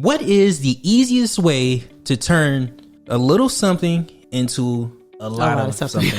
What is the easiest way to turn a little something into a lot of something?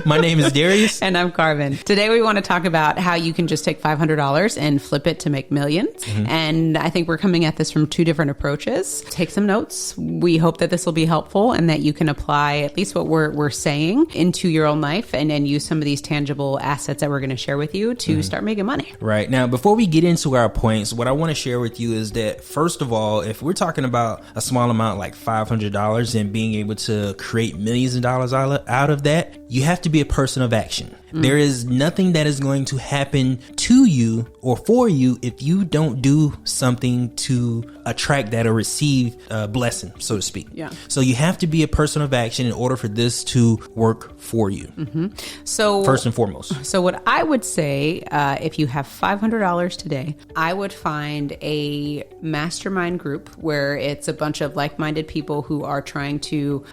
My name is Darius. And I'm Carmen. Today we want to talk about how you can just take $500 and flip it to make millions. And I think we're coming at this from two different approaches. Take some notes. We hope that this will be helpful and that you can apply at least what we're saying into your own life and then use some of these tangible assets that we're going to share with you to start making money. Right. Now, before we get into our points, what I want to share with you is that, first of all, if we're talking about a small amount like $500 and being able to create millions of dollars out of that, you have to be a person of action. There is nothing that is going to happen to you or for you if you don't do something to attract that or receive a blessing, so to speak. Yeah. So you have to be a person of action in order for this to work for you. So first and foremost. So what I would say, if you have $500 today, I would find a mastermind group where it's a bunch of like-minded people who are trying to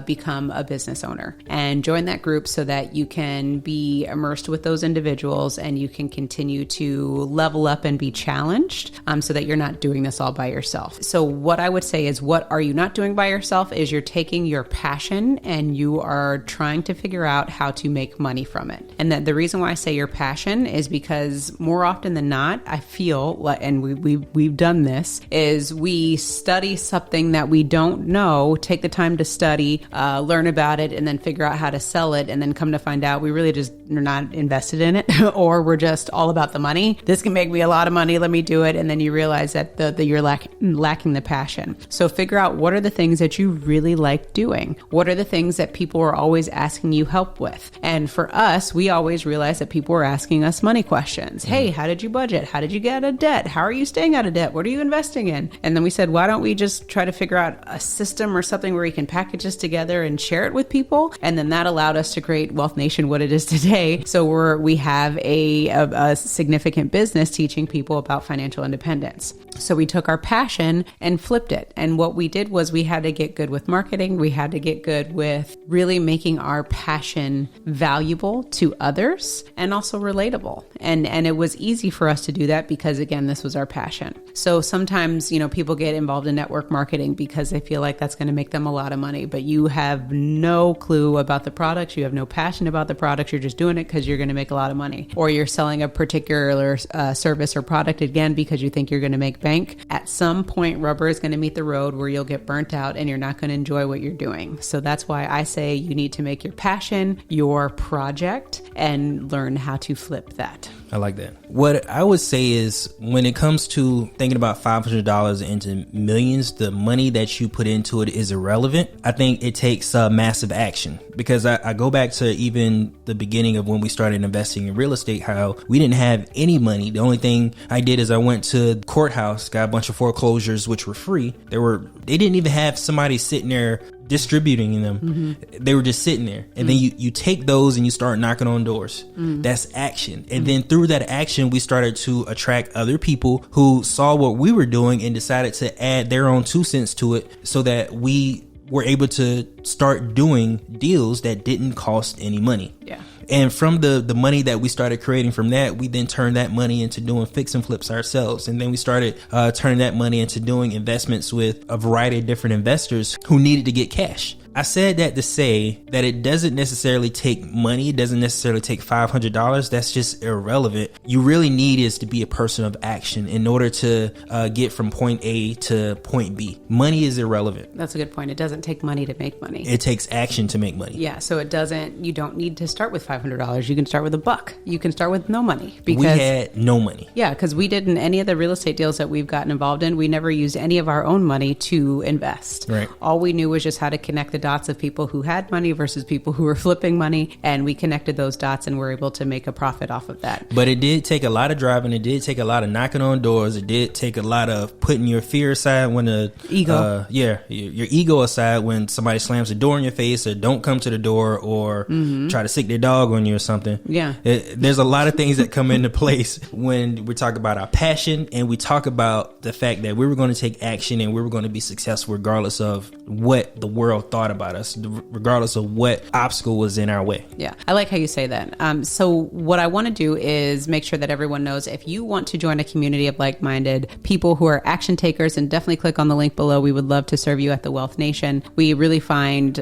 become a business owner, and join that group so that you can be immersed with those individuals and you can continue to level up and be challenged so that you're not doing this all by yourself. So what I would say is, what are you not doing by yourself is you're taking your passion and you are trying to figure out how to make money from it. And that the reason why I say your passion is because more often than not, I feel like, and we've done this, is we study something that we don't know, take the time to study, learn about it, and then figure out how to sell it, and then come to find out we really just are not invested in it, or we're just all about the money. This can make me a lot of money, let me do it. And then you realize that you're lacking the passion. So figure out, what are the things that you really like doing? What are the things that people are always asking you help with? And for us, we always realize that people are asking us money questions. Hey, how did you budget? How did you get out of debt? How are you staying out of debt? What are you investing in? And then we said, why don't we just try to figure out a system or something where we can package this together and share it with people? And then that allowed us to create Wealth Nation what it is today. So we have a significant business teaching people about financial independence. So we took our passion and flipped it. And what we did was we had to get good with marketing. We had to get good with really making our passion valuable to others and also relatable. And it was easy for us to do that because, again, this was our passion. So sometimes, people get involved in network marketing because they feel like that's going to make them a lot of money, but you have no clue about the products. You have no passion about the products. You're just doing it because you're going to make a lot of money, or you're selling a particular service or product, again, because you think you're going to make bank. At some point, rubber is going to meet the road where you'll get burnt out and you're not going to enjoy what you're doing. So that's why I say you need to make your passion your project and learn how to flip that. I like that. What I would say is, when it comes to thinking about $500 into millions, the money that you put into it is irrelevant. I think it takes massive action, because I go back to even the beginning of when we started investing in real estate, how we didn't have any money. The only thing I did is I went to the courthouse, got a bunch of foreclosures, which were free. They didn't even have somebody sitting there distributing them. They were just sitting there. And then you take those and you start knocking on doors. That's action. And then through that action, we started to attract other people who saw what we were doing and decided to add their own 2 cents to it, so that we were able to start doing deals that didn't cost any money. Yeah. And from the money that we started creating from that, we then turned that money into doing fix and flips ourselves. And then we started turning that money into doing investments with a variety of different investors who needed to get cash. I said that to say that it doesn't necessarily take money. It doesn't necessarily take $500. That's just irrelevant. You really need is to be a person of action in order to get from point A to point B. Money is irrelevant. That's a good point. It doesn't take money to make money. It takes action to make money. Yeah. So you don't need to start with $500. You can start with $1. You can start with no money. We had no money. Yeah. Because we didn't, any of the real estate deals that we've gotten involved in, we never used any of our own money to invest. Right. All we knew was just how to connect the dots of people who had money versus people who were flipping money. And we connected those dots and were able to make a profit off of that. But it did take a lot of driving. It did take a lot of knocking on doors. It did take a lot of putting your fear aside when ego. Your ego aside when somebody slams the door in your face, or don't come to the door, or try to sick their dog on you or something. Yeah. There's a lot of things that come into place when we talk about our passion, and we talk about the fact that we were going to take action and we were going to be successful regardless of what the world thought thought about us, regardless of what obstacle was in our way. Yeah, I like how you say that. So what I want to do is make sure that everyone knows if you want to join a community of like-minded people who are action takers, and definitely click on the link below. We would love to serve you at the Wealth Nation. We really find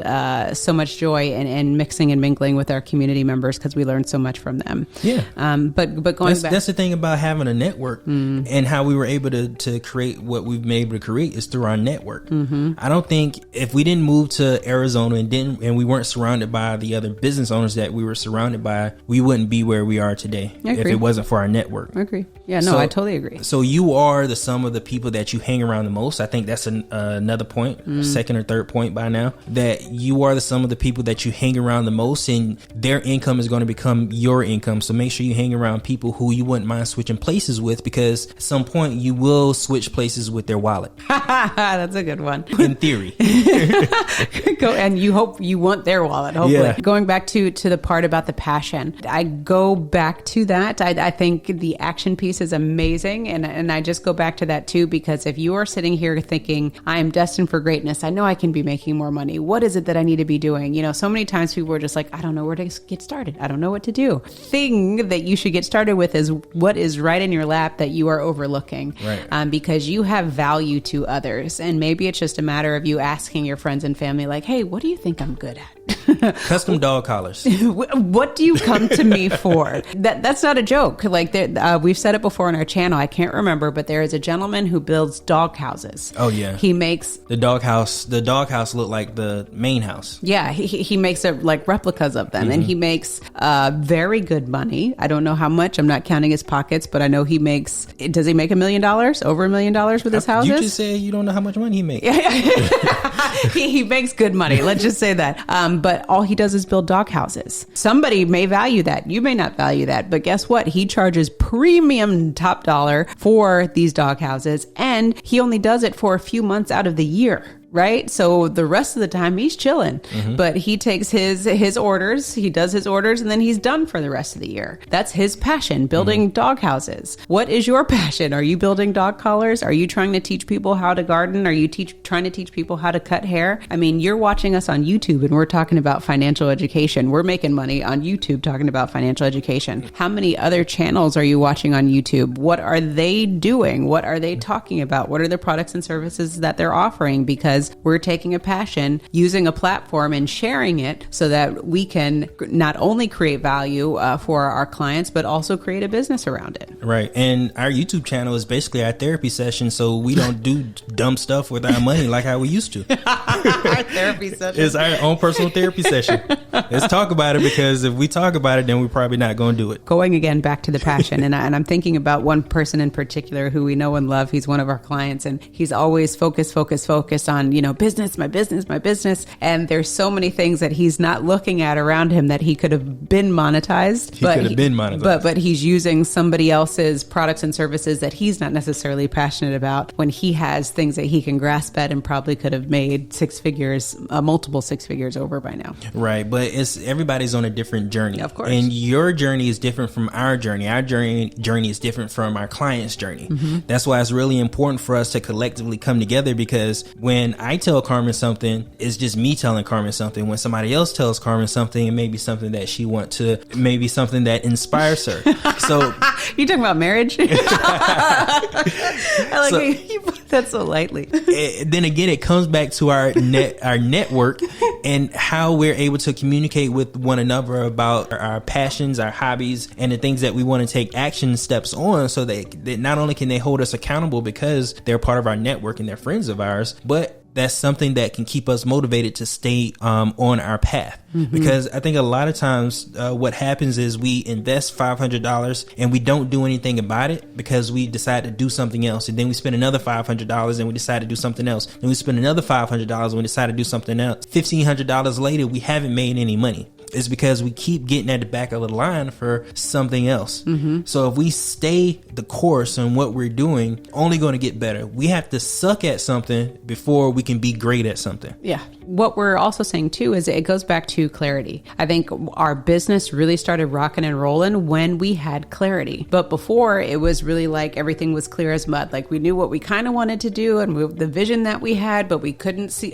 so much joy in mixing and mingling with our community members because we learn so much from them. Yeah. But going back, that's the thing about having a network and how we were able to create what we've been able to create is through our network. I don't think if we didn't move to Arizona and we weren't surrounded by the other business owners that we were surrounded by, we wouldn't be where we are today if it wasn't for our network. I agree. Yeah, no, I totally agree. So you are the sum of the people that you hang around the most. I think that's another point, second or third point by now, that you are the sum of the people that you hang around the most, and their income is going to become your income. So make sure you hang around people who you wouldn't mind switching places with, because at some point you will switch places with their wallet. That's a good one. In theory. And you hope you want their wallet, hopefully. Yeah. Going back to the part about the passion, I go back to that. I think the action piece is amazing. And I just go back to that too, because if you are sitting here thinking, I am destined for greatness, I know I can be making more money. What is it that I need to be doing? You know, so many times people are just like, I don't know where to get started. I don't know what to do. Thing that you should get started with is what is right in your lap that you are overlooking. Right. Because you have value to others. And maybe it's just a matter of you asking your friends and family, like, hey, what do you think I'm good at? Custom dog collars. What do you come to me for? That's not a joke. Like we've said it before on our channel. I can't remember, but there is a gentleman who builds dog houses. Oh yeah. He makes the dog house look like the main house. Yeah, he makes like replicas of them, and he makes very good money. I don't know how much. I'm not counting his pockets, but I know he makes. Does he make $1 million? Over $1 million with his houses? You just said you don't know how much money he makes. He makes good money. Let's just say that. But all he does is build dog houses. Somebody may value that. You may not value that. But guess what? He charges premium top dollar for these dog houses. And he only does it for a few months out of the year. Right? So the rest of the time he's chilling, but he takes his orders, he does his orders, and then he's done for the rest of the year. That's his passion, building dog houses. What is your passion? Are you building dog collars? Are you trying to teach people how to garden? Are you trying to teach people how to cut hair? I mean, you're watching us on YouTube and we're talking about financial education. We're making money on YouTube talking about financial education. How many other channels are you watching on YouTube? What are they doing? What are they talking about? What are the products and services that they're offering? Because we're taking a passion, using a platform and sharing it so that we can not only create value for our clients, but also create a business around it. Right. And our YouTube channel is basically our therapy session. So we don't do dumb stuff with our money like how we used to. Our therapy session. It's our own personal therapy session. Let's talk about it, because if we talk about it, then we're probably not going to do it. Going again back to the passion. And I'm thinking about one person in particular who we know and love. He's one of our clients, and he's always focused on, business, my business. And there's so many things that he's not looking at around him that he could have been monetized. But he's using somebody else's products and services that he's not necessarily passionate about, when he has things that he can grasp at and probably could have made multiple six figures over by now. Right. But everybody's on a different journey. Of course. And your journey is different from our journey. Our journey is different from our client's journey. That's why it's really important for us to collectively come together, because when I tell Carmen something, it's just me telling Carmen something. When somebody else tells Carmen something, it may be something that she wants to, maybe something that inspires her. So you talking about marriage? I like how you put that so lightly. Then again, it comes back to our network and how we're able to communicate with one another about our passions, our hobbies, and the things that we want to take action steps on, so that not only can they hold us accountable because they're part of our network and they're friends of ours, but that's something that can keep us motivated to stay on our path. Because I think a lot of times what happens is we invest $500 and we don't do anything about it because we decide to do something else. And then we spend another $500 and we decide to do something else. Then we spend another $500 and we decide to do something else. $1,500 later, we haven't made any money. is because we keep getting at the back of the line for something else. So if we stay the course on what we're doing, only going to get better. We have to suck at something before we can be great at something. Yeah. What we're also saying too is it goes back to clarity. I think our business really started rocking and rolling when we had clarity. But before, it was really like everything was clear as mud. Like we knew what we kind of wanted to do and the vision that we had, but we couldn't see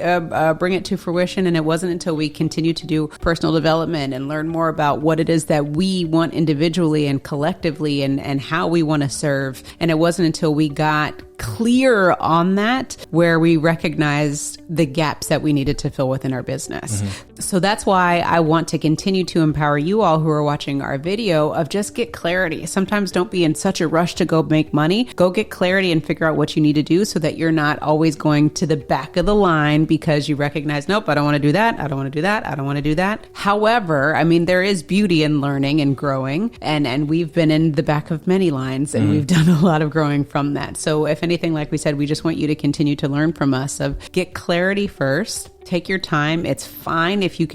bring it to fruition. And it wasn't until we continued to do personal development and learn more about what it is that we want individually and collectively and how we want to serve. And it wasn't until we got clear on that where we recognized the gaps that we needed to fill within our business. So that's why I want to continue to empower you all who are watching our video of just get clarity. Sometimes don't be in such a rush to go make money. Go get clarity and figure out what you need to do so that you're not always going to the back of the line because you recognize, nope, I don't want to do that. I don't want to do that. I don't want to do that. However, I mean, there is beauty in learning and growing, and we've been in the back of many lines and we've done a lot of growing from that. So if anything, like we said, we just want you to continue to learn from us of get clarity first. Take your time. It's fine if you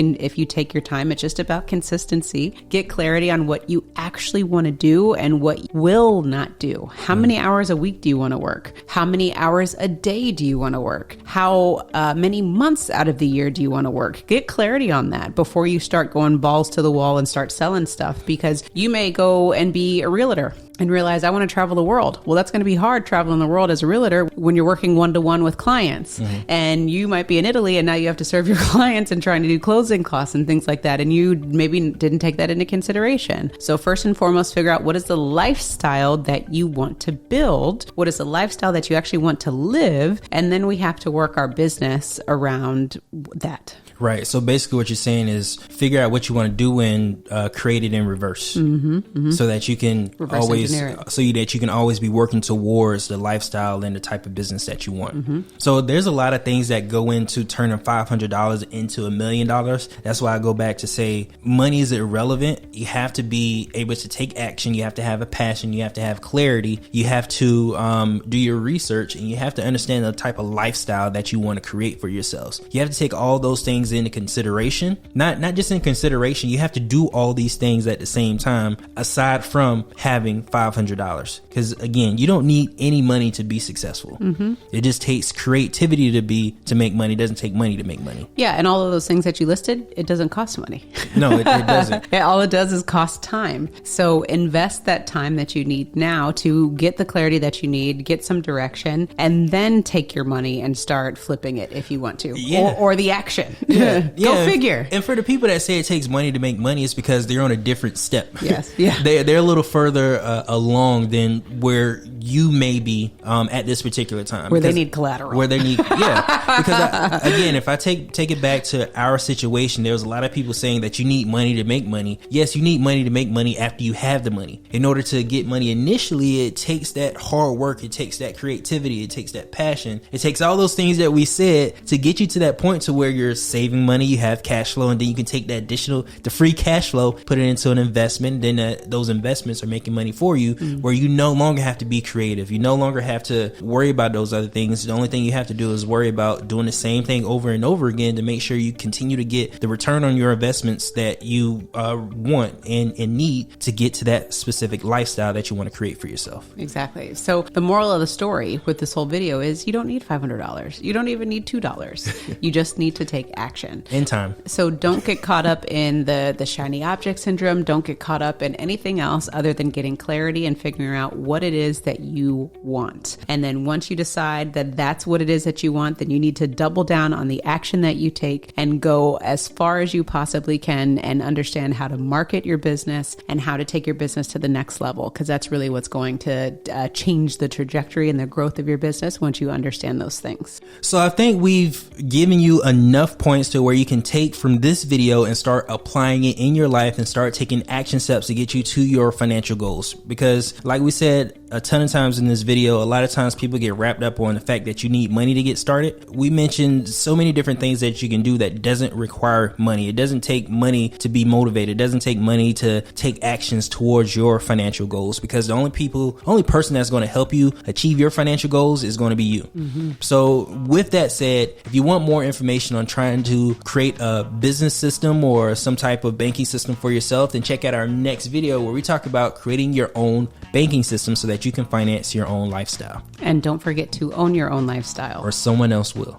take your time. It's just about consistency. Get clarity on what you actually want to do and what you will not do. How many hours a week do you want to work? How many hours a day do you want to work? How many months out of the year do you want to work? Get clarity on that before you start going balls to the wall and start selling stuff, because you may go and be a realtor and realize I want to travel the world. Well, that's going to be hard traveling the world as a realtor when you're working one-to-one with clients. And you might be in Italy and now you have to serve your clients and trying to do closing costs and things like that. And you maybe didn't take that into consideration. So first and foremost, figure out what is the lifestyle that you want to build? What is the lifestyle that you actually want to live? And then we have to work our business around that. Right. So basically what you're saying is figure out what you want to do and create it in reverse so that you can always be working towards the lifestyle and the type of business that you want. So there's a lot of things that go into turning $500 into $1 million. That's why I go back to say money is irrelevant. You have to be able to take action. You have to have a passion. You have to have clarity. You have to do your research, and you have to understand the type of lifestyle that you want to create for yourselves. You have to take all those things into consideration, not just in consideration. You have to do all these things at the same time, aside from having $500. Because again, you don't need any money to be successful. It just takes creativity to make money. It doesn't take money to make money. Yeah, and all of those things that you listed, it doesn't cost money. No, it doesn't. All it does is cost time. So invest that time that you need now to get the clarity that you need, get some direction, and then take your money and start flipping it if you want to, or the action. Go figure. And for the people that say it takes money to make money, it's because they're on a different step. Yes. Yeah. They're a little further along than where you may be at this particular time. Where they need collateral. Where they need, Because again, if I take it back to our situation, there was a lot of people saying that you need money to make money. Yes, you need money to make money after you have the money. In order to get money initially, it takes that hard work. It takes that creativity. It takes that passion. It takes all those things that we said to get you to that point to where you're saving money, you have cash flow, and then you can take that the free cash flow, put it into an investment. Then those investments are making money for you, where you no longer have to be creative. You no longer have to worry about those other things. The only thing you have to do is worry about doing the same thing over and over again to make sure you continue to get the return on your investments that you want and need to get to that specific lifestyle that you want to create for yourself. Exactly. So the moral of the story with this whole video is you don't need $500. You don't even need $2. You just need to take action. In time. So don't get caught up in the shiny object syndrome. Don't get caught up in anything else other than getting clarity and figuring out what it is that you want. And then once you decide that that's what it is that you want, then you need to double down on the action that you take and go as far as you possibly can and understand how to market your business and how to take your business to the next level, because that's really what's going to change the trajectory and the growth of your business once you understand those things. So I think we've given you enough points to where you can take from this video and start applying it in your life and start taking action steps to get you to your financial goals. Because like we said, a ton of times in this video, a lot of times people get wrapped up on the fact that you need money to get started. We mentioned so many different things that you can do that doesn't require money. It doesn't take money to be motivated. It doesn't take money to take actions towards your financial goals, because the only person that's going to help you achieve your financial goals is going to be you. Mm-hmm. So with that said, if you want more information on trying to create a business system or some type of banking system for yourself, then check out our next video where we talk about creating your own banking system so that you can finance your own lifestyle. And don't forget to own your own lifestyle. Or someone else will.